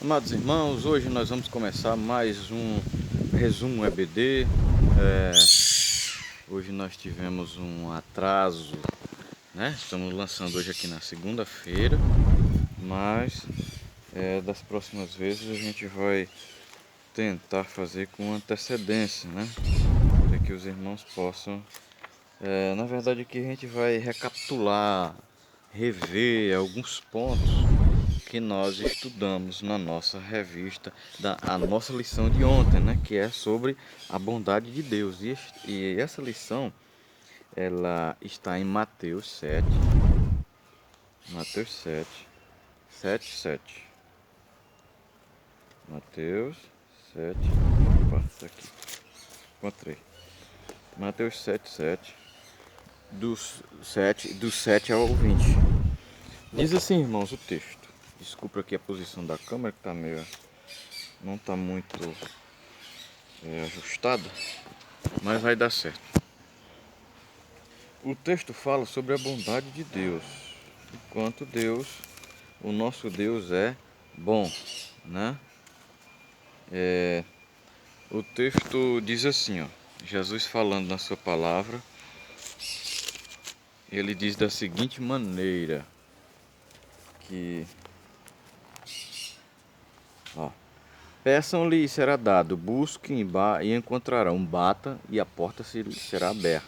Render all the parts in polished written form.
Amados irmãos, hoje nós vamos começar mais um resumo EBD. Hoje nós tivemos um atraso, né? Estamos lançando hoje aqui na segunda-feira, mas das próximas vezes a gente vai tentar fazer com antecedência, né? Para que os irmãos possam... na verdade aqui a gente vai recapitular, rever alguns pontos que nós estudamos na nossa revista, a nossa lição de ontem, né, que é sobre a bondade de Deus. E essa lição, ela está em Mateus 7, Mateus 7, 7, 7. Mateus 7, opa, tá aqui, encontrei. Mateus 7, 7, do 7 ao 20. Diz assim, irmãos, o texto. Desculpa aqui a posição da câmera que tá meio, não está muito ajustada, mas vai dar certo. O texto fala sobre a bondade de Deus, o quanto Deus, o nosso Deus é bom, né? O texto diz assim, ó, Jesus falando na sua palavra, ele diz da seguinte maneira, que, ó, peçam-lhe e será dado, busquem e encontrarão, bata e a porta será aberta.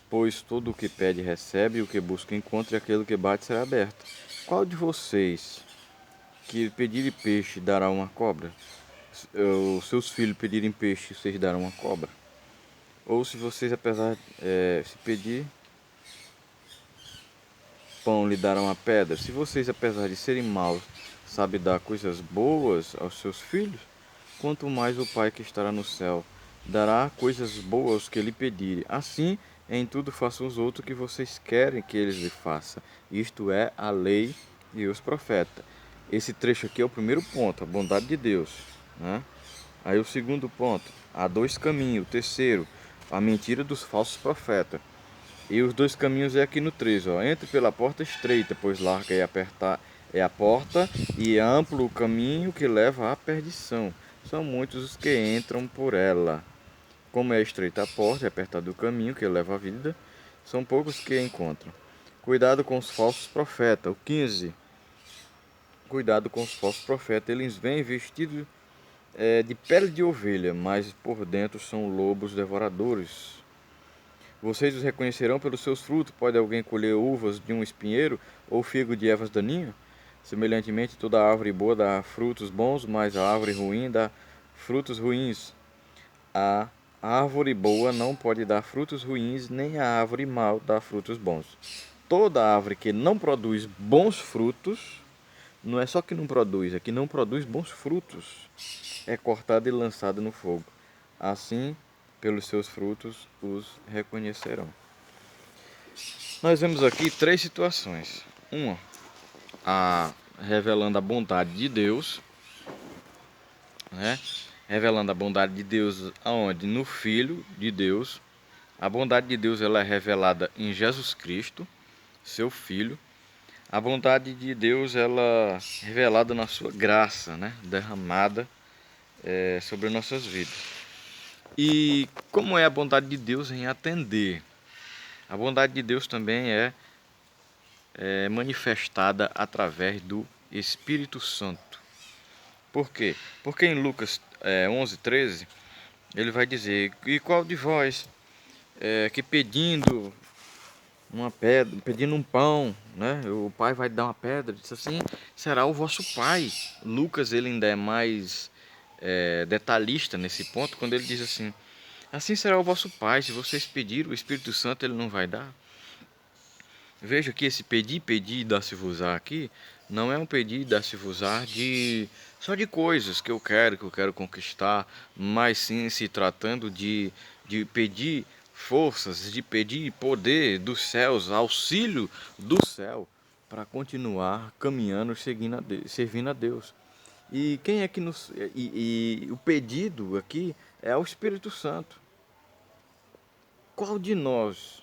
Pois todo o que pede recebe, o que busca encontra, e aquele que bate será aberto. Qual de vocês que pedirem peixe dará uma cobra? Os seus filhos pedirem peixe, vocês darão uma cobra? Ou se vocês, apesar se pedir pão, lhe darão uma pedra? Se vocês, apesar de serem maus, sabem dar coisas boas aos seus filhos, quanto mais o Pai que estará no céu dará coisas boas aos que lhe pedirem. Assim, em tudo façam os outros o que vocês querem que eles lhe façam. Isto é a lei e os profetas. Esse trecho aqui é o primeiro ponto, a bondade de Deus, né? Aí o segundo ponto, há dois caminhos. O terceiro, a mentira dos falsos profetas. E os dois caminhos é aqui no 3, ó. Entre pela porta estreita, pois larga e apertar é a porta, e amplo o caminho que leva à perdição. São muitos os que entram por ela. Como é estreita a porta e apertado o caminho que leva à vida, são poucos que encontram. Cuidado com os falsos profetas. O 15. Cuidado com os falsos profetas. Eles vêm vestidos de pele de ovelha, mas por dentro são lobos devoradores. Vocês os reconhecerão pelos seus frutos. Pode alguém colher uvas de um espinheiro ou figo de ervas daninhas? Semelhantemente, toda árvore boa dá frutos bons, mas a árvore ruim dá frutos ruins. A árvore boa não pode dar frutos ruins, nem a árvore mau dá frutos bons. Toda árvore que não produz bons frutos, não é só que não produz, é que não produz bons frutos, é cortada e lançada no fogo. Assim, pelos seus frutos os reconhecerão. Nós vemos aqui três situações. Uma, revelando a bondade de Deus, né? Revelando a bondade de Deus aonde? No Filho de Deus. A bondade de Deus ela é revelada em Jesus Cristo, seu Filho. A bondade de Deus ela é revelada na sua graça, né? Derramada sobre nossas vidas. E como é a bondade de Deus em atender? A bondade de Deus também é manifestada através do Espírito Santo. Por quê? Porque em Lucas 11:13 ele vai dizer: e qual de vós que pedindo uma pedra, pedindo um pão, né, o pai vai dar uma pedra? Diz assim: será o vosso pai. Lucas ele ainda é mais detalhista nesse ponto, quando ele diz assim: assim será o vosso pai, se vocês pedirem o Espírito Santo ele não vai dar. Veja que esse pedir, pedir, dar-se-vos-á aqui, não é um pedir, dar-se-vos-á só de coisas que eu quero conquistar, mas sim se tratando de pedir forças, de pedir poder dos céus, auxílio do céu, para continuar caminhando, servindo a Deus. E quem é que nos. E o pedido aqui é ao Espírito Santo. Qual de nós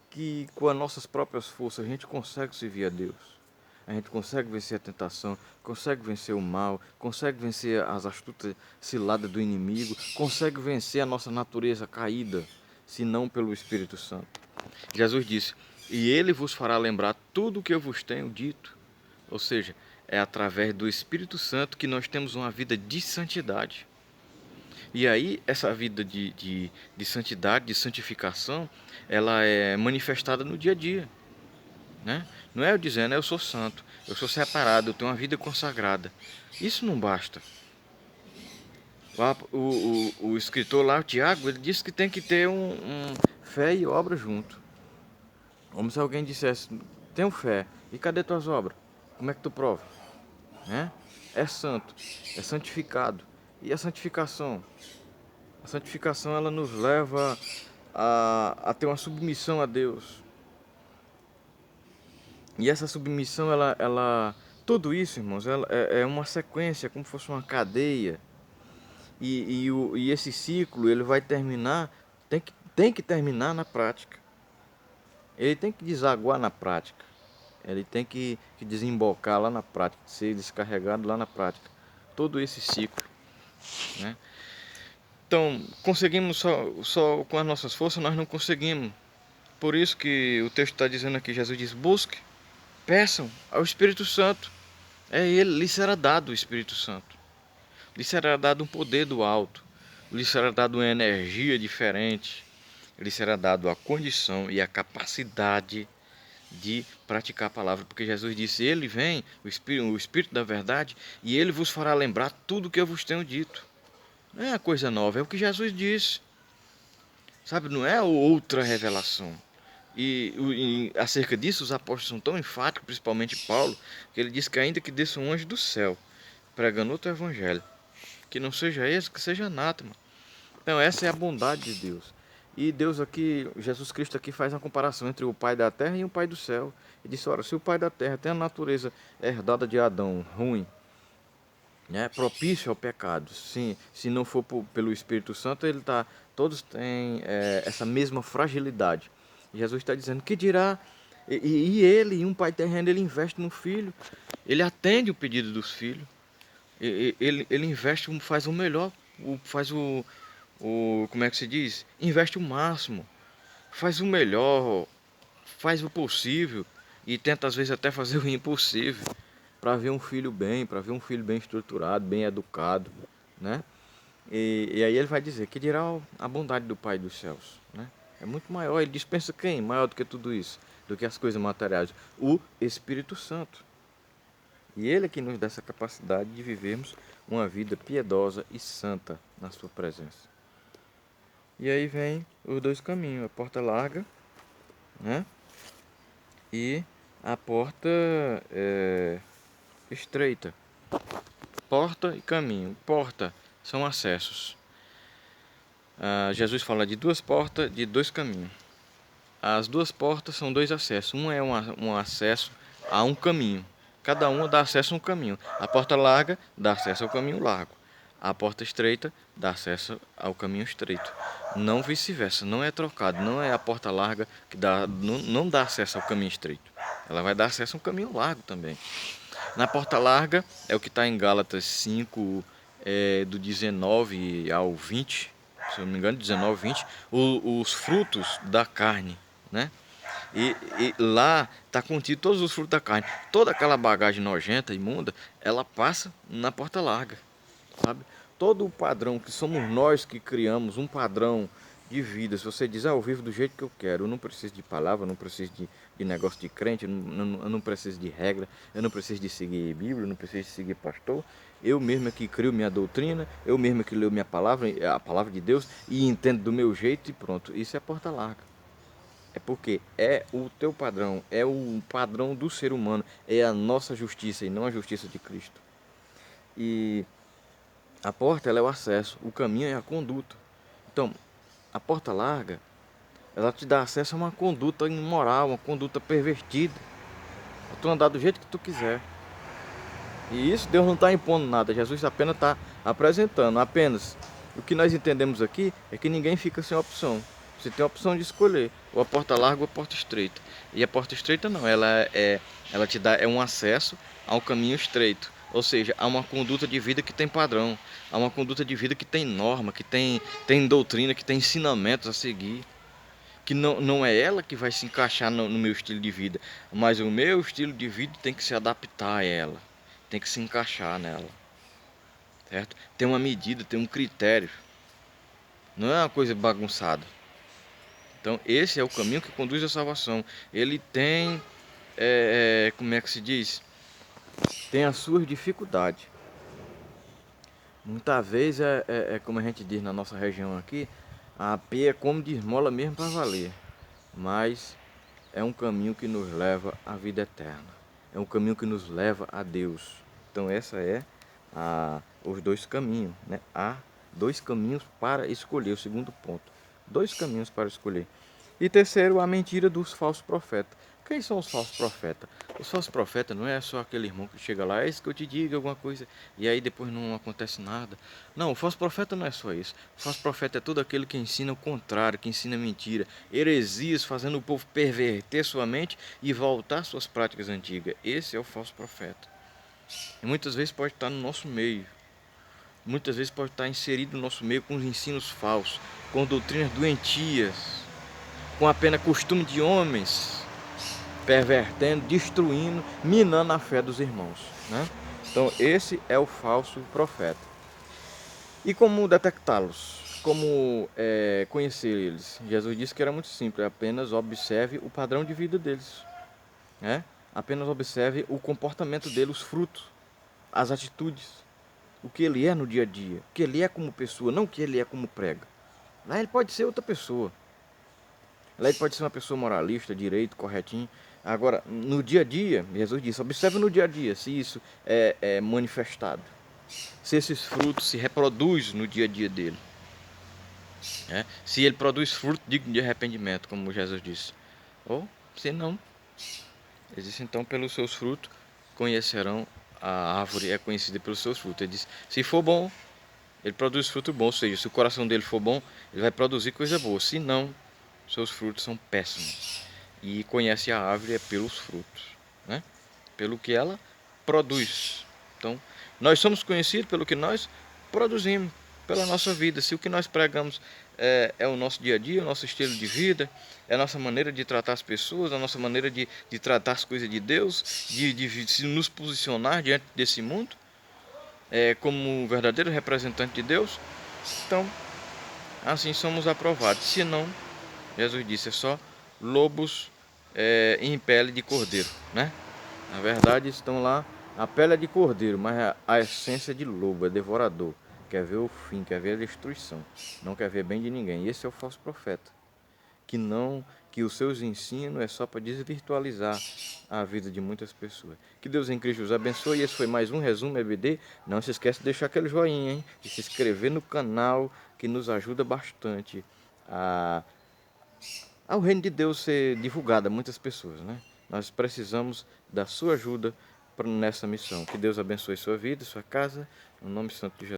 que com as nossas próprias forças a gente consegue servir a Deus? a gente consegue vencer a tentação, consegue vencer o mal, consegue vencer as astutas ciladas do inimigo, consegue vencer a nossa natureza caída, se não pelo Espírito Santo. Jesus disse: e ele vos fará lembrar tudo o que eu vos tenho dito. Ou seja, é através do Espírito Santo que nós temos uma vida de santidade. E aí, essa vida de santidade, de santificação, ela é manifestada no dia a dia, né? Não é eu dizendo, eu sou santo, eu sou separado, eu tenho uma vida consagrada. Isso não basta. Lá, o escritor lá, o Tiago, ele disse que tem que ter fé e obra junto. Como se alguém dissesse, tenho fé, e cadê tuas obras? Como é que tu prova? Né? É santo, é santificado. E a santificação? A santificação, ela nos leva a ter uma submissão a Deus. E essa submissão, tudo isso, irmãos, é uma sequência, como se fosse uma cadeia. E esse ciclo, ele vai terminar, tem que terminar na prática. Ele tem que desaguar na prática. Ele tem que desembocar lá na prática, ser descarregado lá na prática. Todo esse ciclo, né? Então, conseguimos só com as nossas forças, nós não conseguimos. Por isso que o texto está dizendo aqui, Jesus diz, busque, peçam ao Espírito Santo. Lhe será dado o Espírito Santo. Lhe será dado um poder do alto. Lhe será dado uma energia diferente. Lhe será dado a condição e a capacidade de praticar a palavra. Porque Jesus disse, ele vem, o Espírito da verdade, e ele vos fará lembrar tudo o que eu vos tenho dito. Não é a coisa nova, é o que Jesus disse. Sabe, não é outra revelação. E acerca disso, os apóstolos são tão enfáticos, principalmente Paulo, que ele diz que ainda que desça um anjo do céu, pregando outro evangelho, que não seja esse, que seja anátema. Então essa é a bondade de Deus. E Deus aqui, Jesus Cristo aqui faz uma comparação entre o Pai da terra e o Pai do céu. Ele disse, ora, se o Pai da terra tem a natureza herdada de Adão, ruim, né, propício ao pecado, sim, se não for pelo Espírito Santo, todos têm essa mesma fragilidade. Jesus está dizendo que dirá, ele, um pai terreno, ele investe no filho, ele atende o pedido dos filhos, ele investe, faz o melhor, como é que se diz? Investe o máximo, faz o melhor, faz o possível e tenta às vezes até fazer o impossível para ver um filho bem, para ver um filho bem estruturado, bem educado, né? E aí ele vai dizer que dirá a bondade do Pai dos céus, né? É muito maior. Ele dispensa quem? Maior do que tudo isso, do que as coisas materiais. O Espírito Santo. E ele é que nos dá essa capacidade de vivermos uma vida piedosa e santa na sua presença. E aí vem os dois caminhos, a porta larga, né? E a porta estreita. Porta e caminho. Porta são acessos. Jesus fala de duas portas, de dois caminhos. As duas portas são dois acessos. Um é um acesso a um caminho. Cada uma dá acesso a um caminho. A porta larga dá acesso ao caminho largo. A porta estreita dá acesso ao caminho estreito. Não vice-versa, não é trocado. Não é a porta larga que não dá acesso ao caminho estreito. Ela vai dar acesso a um caminho largo também. Na porta larga é o que está em Gálatas 5, do 19 ao 20, se eu não me engano, 19, 20, os frutos da carne, né? E lá está contido todos os frutos da carne. Toda aquela bagagem nojenta, imunda, ela passa na porta larga, sabe? Todo o padrão que somos nós que criamos, um padrão de vida. Se você diz, eu vivo do jeito que eu quero, eu não preciso de palavra, eu não preciso de negócio de crente, eu não preciso de regra, eu não preciso de seguir Bíblia, eu não preciso de seguir pastor. Eu mesmo é que crio minha doutrina, eu mesmo é que leio minha palavra, a palavra de Deus, e entendo do meu jeito e pronto. Isso é porta larga. É porque é o teu padrão, é o padrão do ser humano, é a nossa justiça e não a justiça de Cristo. E a porta, ela é o acesso, o caminho é a conduta. Então, a porta larga, ela te dá acesso a uma conduta imoral, uma conduta pervertida. Tu andar do jeito que tu quiser. E isso Deus não está impondo nada, Jesus apenas está apresentando. Apenas o que nós entendemos aqui é que ninguém fica sem opção. Você tem a opção de escolher ou a porta larga ou a porta estreita. E a porta estreita não, ela te dá um acesso a um caminho estreito. Ou seja, a uma conduta de vida que tem padrão, a uma conduta de vida que tem norma, que tem doutrina, que tem ensinamentos a seguir. Que não é ela que vai se encaixar no meu estilo de vida, mas o meu estilo de vida tem que se adaptar a ela, tem que se encaixar nela, certo? Tem uma medida, tem um critério, não é uma coisa bagunçada. Então esse é o caminho que conduz à salvação. Ele tem, como é que se diz? Tem as suas dificuldades. Muitas vezes é como a gente diz na nossa região aqui, a pé é como de esmola mesmo para valer. Mas é um caminho que nos leva à vida eterna. É um caminho que nos leva a Deus. Então essa é os dois caminhos, né? Há dois caminhos para escolher, o segundo ponto. Dois caminhos para escolher. E terceiro, a mentira dos falsos profetas. Quem são os falsos profetas? Os falsos profetas não é só aquele irmão que chega lá, é isso que eu te digo, alguma coisa, e aí depois não acontece nada. Não, o falso profeta não é só isso. O falso profeta é todo aquele que ensina o contrário, que ensina mentira, heresias, fazendo o povo perverter sua mente e voltar às suas práticas antigas. Esse é o falso profeta. E muitas vezes pode estar no nosso meio. Muitas vezes pode estar inserido no nosso meio com os ensinos falsos, com doutrinas doentias, com apenas costume de homens, pervertendo, destruindo, minando a fé dos irmãos, né? Então esse é o falso profeta. E como detectá-los? Como conhecer eles? Jesus disse que era muito simples, apenas observe o padrão de vida deles, né? Apenas observe o comportamento deles, os frutos, as atitudes, o que ele é no dia a dia, o que ele é como pessoa, não o que ele é como prega. Lá ele pode ser outra pessoa. Lá ele pode ser uma pessoa moralista, direito, corretinho. Agora, no dia a dia, Jesus disse, observe no dia a dia se isso é manifestado. Se esses frutos se reproduzem no dia a dia dele. Né? Se ele produz fruto digno de arrependimento, como Jesus disse. Ou, se não, existe então pelos seus frutos, conhecerão a árvore, é conhecida pelos seus frutos. Ele diz, se for bom, ele produz fruto bom. Ou seja, se o coração dele for bom, ele vai produzir coisa boa. Se não, seus frutos são péssimos. E conhece a árvore é pelos frutos, né? Pelo que ela produz. Então, nós somos conhecidos pelo que nós produzimos, pela nossa vida. Se o que nós pregamos é o nosso dia a dia, o nosso estilo de vida, é a nossa maneira de tratar as pessoas, a nossa maneira de tratar as coisas de Deus, de se nos posicionar diante desse mundo, como um verdadeiro representante de Deus, então, assim somos aprovados. Se não, Jesus disse, é só lobos em pele de cordeiro, né? Na verdade estão lá, a pele é de cordeiro, mas a essência é de lobo, é devorador. Quer ver o fim, quer ver a destruição, não quer ver bem de ninguém. E esse é o falso profeta, que os seus ensinos é só para desvirtualizar a vida de muitas pessoas. Que Deus em Cristo os abençoe. E esse foi mais um resumo EBD. Não se esqueça de deixar aquele joinha, hein? E se inscrever no canal, que nos ajuda bastante ao reino de Deus ser divulgado a muitas pessoas, né? Nós precisamos da sua ajuda nessa missão. Que Deus abençoe sua vida, sua casa, no nome santo de Jesus.